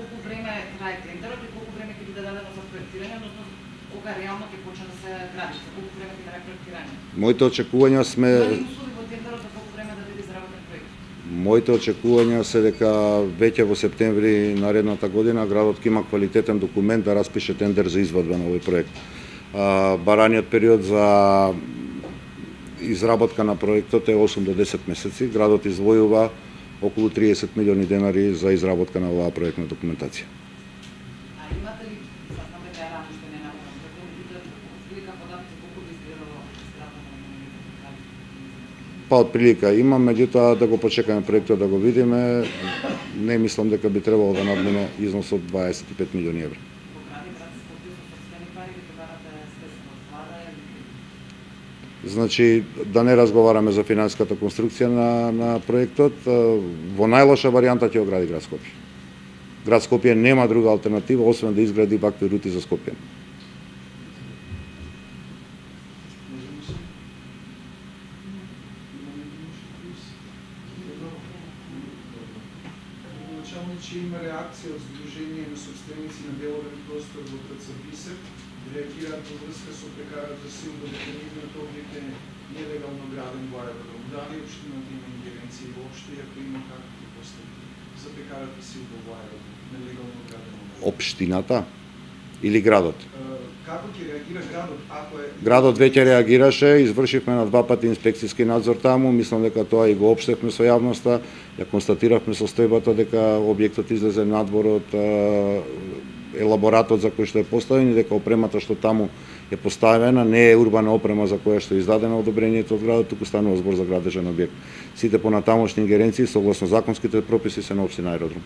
колку време трае тендерот и колку време ќе биде дадено за проектирање, односно кога реално ќе почне да се гради, за колку време ќе трае проектирање? Моите очекувања сме услови во тендерот за колку време да биде изработен проект? Моите очекувања се дека веќе во септември наредната година градот ќе има квалитетен документ да распише тендер за извадба на овој проект. Бараниот период за изработка на проектот е 8 до 10 месеци. Градот издвојува околу 30 милиони денари за изработка на оваа проектна документација. А имате ли, знаме дека рано што не наредно, како прилика податоци колку би изгледало изградбата на Па од прилика имам, меѓутоа да го почекаме проектот да го видиме, не мислам дека би требало да надмине износ од 25 милиони евра. Значи, да не разговараме за финансиската конструкција на проектот, во најлоша варијанта ќе го гради град Скопје. Град Скопје нема друга алтернатива освен да изгради вакви рути за Скопје. Че има реакција од Сдружение на собственици на деловен простор во ТЦ Бисер, реагираат во врска со прекарата сила дека нивниот објект е нелегално граден во аеродром. Дали општината има ингеренции воопшто и ако има какви постапки за прекарата сила во аеродром, нелегално граден во аеродром? Општината или градот? Како ќе реагира градот ако е... Градот веќе реагираше, извршивме на 2 пати инспекцијски надзор таму, мислам дека тоа и го општевме со јавноста, ја констатиравме состојбата дека објектот излезе надвор од елаборатот за кој што е поставен и дека опремата што таму е поставена не е урбана опрема за која што е издадено одобрението од градот, туку станува збор за градежен објект. Сите понатамошни ингеренции согласно законските прописи се на општина Аеродром.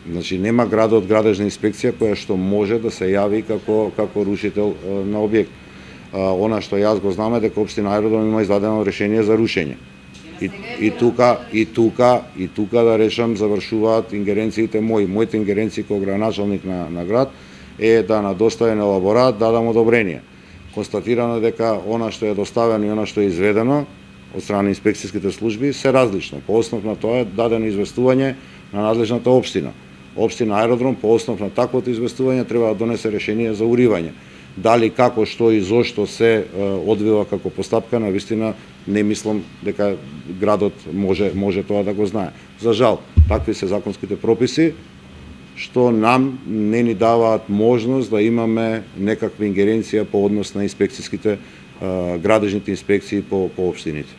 Значи нема градот градежна инспекција која што може да се јави како рушител на објект. Она што јас го знам е дека општина Аеродром има издадено решение за рушење. И тука да речам завршуваат ингеренциите мои. Моите ингеренции како градоначалник на град е да на доставен елаборат дадам одобрение. Констатирано дека она што е доставено и она што е изведено од страна на инспекцијските служби се различно. По основ на тоа е дадено известување на надлежната општина. Општина Аеродром по основ на таквото известување треба да донесе решение за уривање. Дали, како, што и зошто се одвива како постапка, навистина не мислам дека градот може тоа да го знае. За жал, такви се законските прописи што нам не ни даваат можност да имаме некаква ингеренција по однос на инспекцијските градежните инспекции по општините.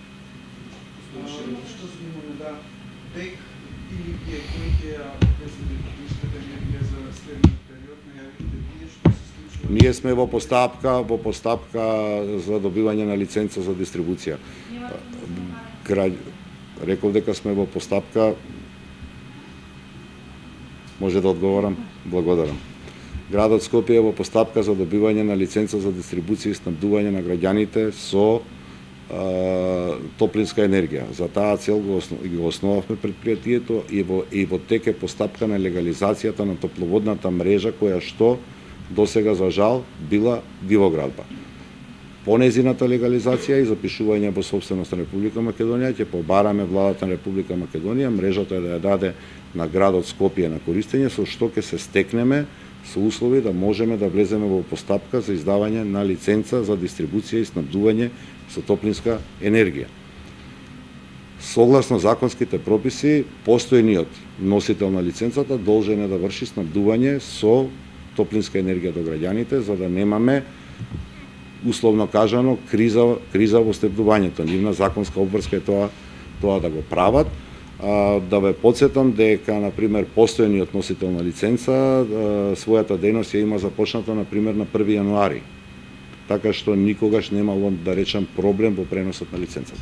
Ние сме во постапка за добивање на лиценца за дистрибуција. Реков дека сме во постапка. Може да одговорам? Благодарам. Градот Скопје е во постапка за добивање на лиценца за дистрибуција и снабдување на граѓаните со топлинска енергија. За таа цел го основавме предпријатието и во тек е постапка на легализацијата на топловодната мрежа која што досега за жал била дивоградба. По незината легализација и запишување во собственост на Република Македонија ќе побараме владата на Република Македонија мрежата да ја даде на градот Скопје на користење, со што ќе се стекнеме со услови да можеме да влеземе во постапка за издавање на лиценца за дистрибуција и снабдување со топлинска енергија. Согласно законските прописи, постојниот носител на лиценцата должен е да врши снабдување со топлинска енергија до граѓаните, за да немаме, условно кажано, криза во снабдувањето. Нивна законска обврска е тоа да го прават. Да ве потсетам дека, например, постојниот носител на лиценца својата дејност ја има започната, например, на 1 јануари. Така што никогаш немало, да речам, проблем во преносот на лиценцата.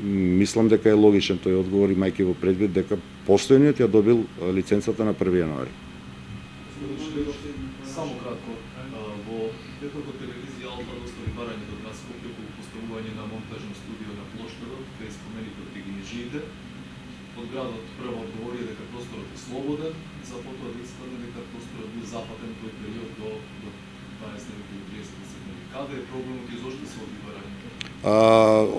Мислам дека е логичен тој одговор, имајќи во предвид дека постојниот ја добил лиценцата на 1 јануари. Само кратко, во неколку телевизија Алфа достави барање до град Скопје по поставување на монтажно студио на плоштадот, кај споменитот Тигинижиде. Од градот прво одговори дека просторот е слободен, за потоа да испадне дека просторот бил западен тој период до 12 или 30 септември. Каде е проблемот и зошто се одбива рање?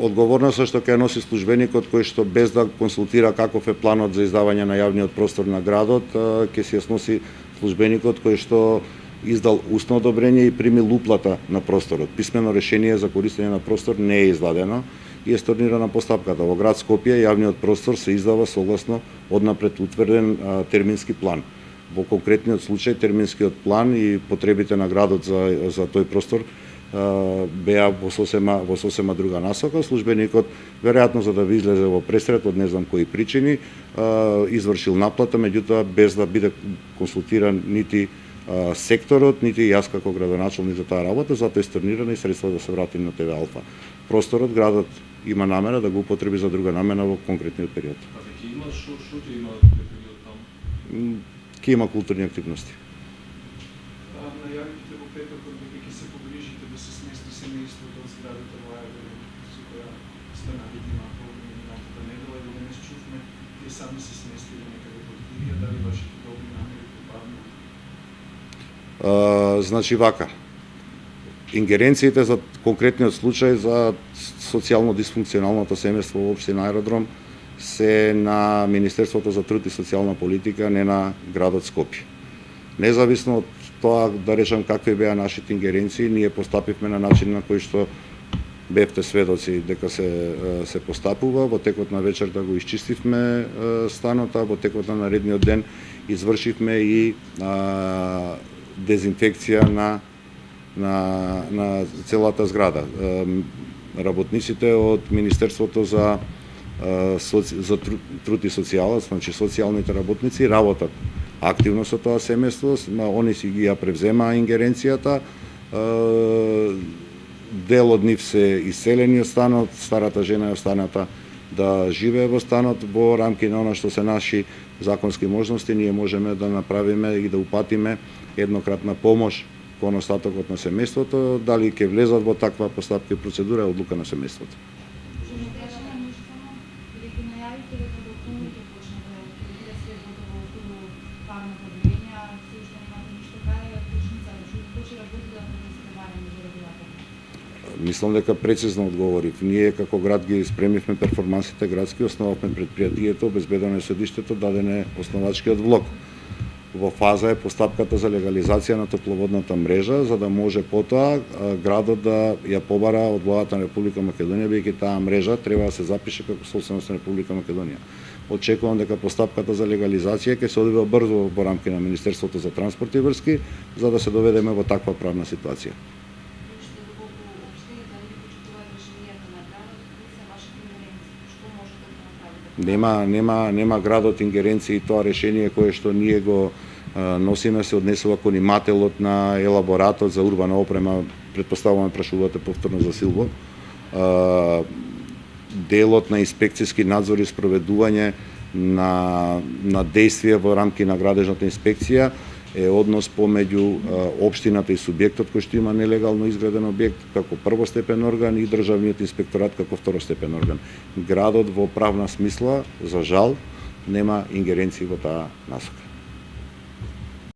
Одговорноста што ќе носи службеникот кој што без да консултира каков е планот за издавање на јавниот простор на градот, ќе се сноси службеникот кој што издал устно одобрение и примил уплата на просторот. Писмено решение за користење на простор не е издадено и е stornирана постапката. Во град Скопје јавниот простор се издава согласно однапред утврден термински план. Во конкретниот случај терминскиот план и потребите на градот за тој простор беа во сосема друга насока. Службеникот, веројатно за да ви излезе во пресрет од не знам кои причини, извршил наплата, меѓутоа без да биде консултиран нити секторот, нити јас како градоначелник за таа работа, затоа е stornирана и средства да се врати на ТВ Алфа. Просторот градот има намера да го употреби за друга намена во конкретниот период. А веќе има што ќе има тој период таму? Ќе има културни активности. Најавите во петокот дека ќе се погрижите да се смести семејството од зградата во Ајдовен, со која станарите имаат проблеми минатата недела и денес чувме тие сами се сместиле некаде во Кирија, дали вашите добри намери попаднаа? Значи вака, ингеренциите за конкретниот случај за социјално дисфункционалното семејство во општина Аеродром се на Министерството за труд и социјална политика, не на градот Скопје. Независно од тоа, да речам, какви беа нашите ингеренции, ние постапивме на начин на кој што бевте сведоци дека се постапува. Во текот на вечерта го исчистивме станот, а во текот на наредниот ден извршивме и дезинфекција на целата зграда. Работниците од Министерството за труд и социјала, значи социјалните работници, работат активно со тоа семејство, они си ги ја превземаа ингеренцијата, дел од нив се иселени од станот, старата жена е останата да живее во станот. Во рамки на она што се наши законски можности, ние можеме да направиме и да упатиме еднократна помош кон остатокот на семејството. Дали ќе влезат во таква постапка и процедура е одлука на семејството. Мислам дека прецизно одговорив. Ние како град ги спремивме перформансите градски, основавме предпријатието, обезбедено е судиштето, даден е основачкиот влог. Во фаза е постапката за легализација на топловодната мрежа, за да може потоа градот да ја побара од владата на Република Македонија, бидејќи таа мрежа треба да се запише како собственост на Република Македонија. Очекувам дека постапката за легализација ќе се одвива брзо во рамки на Министерството за транспорт и врски, за да се доведеме во таква правна ситуација. Нема градот ингеренции, тоа решение кое што ние го носиме се однесува кон имателот на елаборатот за урбана опрема, претпоставуваме прашувате повторно за Силво. Делот на инспекцијски надзор и спроведување на действија во рамки на градежната инспекција е однос помеѓу општината и субјектот кој што има нелегално изграден објект како првостепен орган и државниот инспекторат како второстепен орган. Градот во правна смисла, за жал, нема ингеренции во таа насока.